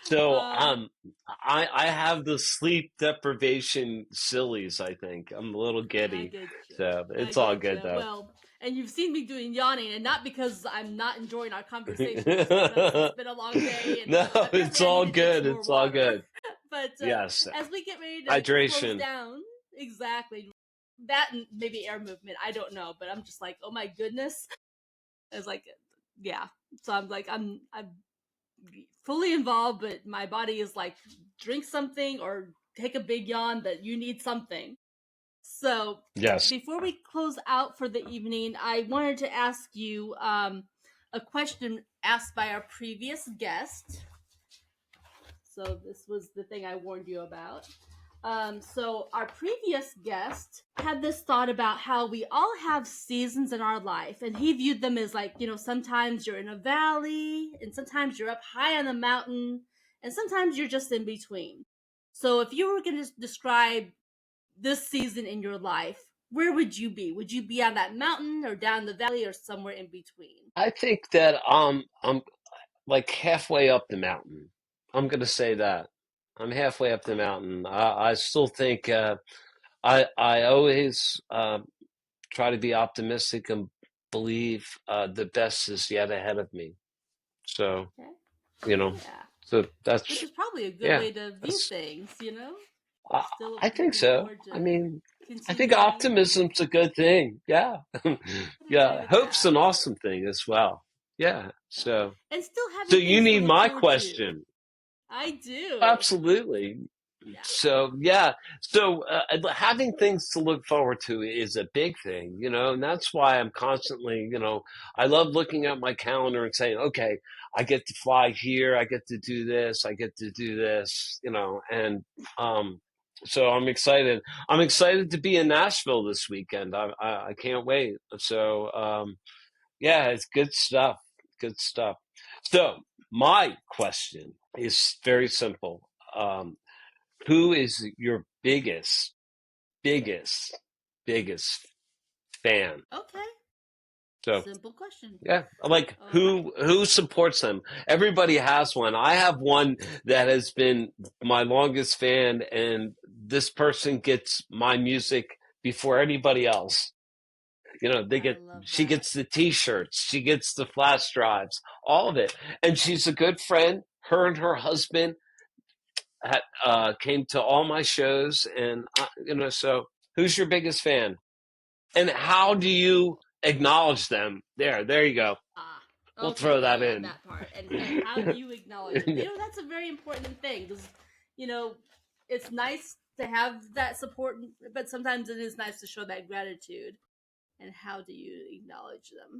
So um, I have the sleep deprivation sillies, I think. I'm a little I giddy. get you. So I it's all get good you. though. Well, and you've seen me doing yawning, and not because I'm not enjoying our conversation, just because it's been a long day, and No, apparently it's I need all to drink good. some more It's all water. good. But Yes. as we get ready to close Hydration. down, exactly that, and maybe air movement. I don't know, but I'm just like, oh my goodness. It's like, yeah. So I'm like, I'm fully involved, but my body is like, drink something or take a big yawn, but you need something. So Yes. before we close out for the evening, I wanted to ask you a question asked by our previous guest. So this was the thing I warned you about. So our previous guest had this thought about how we all have seasons in our life, and he viewed them as like, sometimes you're in a valley, and sometimes you're up high on a mountain, and sometimes you're just in between. So if you were going to describe this season in your life, where would you be? Would you be on that mountain or down the valley or somewhere in between? I think that I'm like halfway up the mountain. I'm gonna say that. I'm halfway up the Okay. mountain. I still think I always try to be optimistic and believe the best is yet ahead of me. So, Okay. you know, Yeah. so Which that's is probably a good yeah, way to view that's things. I, Still I think looking so. forward I to mean, I think continuing. optimism's a good thing. Yeah. I agree Yeah, with hope's that. an awesome thing as well. Yeah. Yeah. So And still so having you things to need look my forward to. question. I do. Absolutely. Yeah. So yeah, so having things to look forward to is a big thing, and that's why I'm constantly, I love looking at my calendar and saying, okay, I get to fly here, I get to do this, I get to do this, and um, so I'm excited. I'm excited to be in Nashville this weekend. I can't wait. So yeah, it's good stuff. Good stuff. So my question is very simple. Um, who is your biggest, biggest fan? Okay. So Simple question. yeah, like All right. who supports them? Everybody has one. I have one that has been my longest fan, and this person gets my music before anybody else. They I get love she that. gets the T-shirts, she gets the flash drives, all of it, and she's a good friend. Her and her husband came to all my shows, and so who's your biggest fan, and how do you acknowledge them? There you go. Ah, We'll okay. throw I that love in. that part. And how do you acknowledge them? That's a very important thing because, you know, it's nice to have that support, but sometimes it is nice to show that gratitude. And how do you acknowledge them?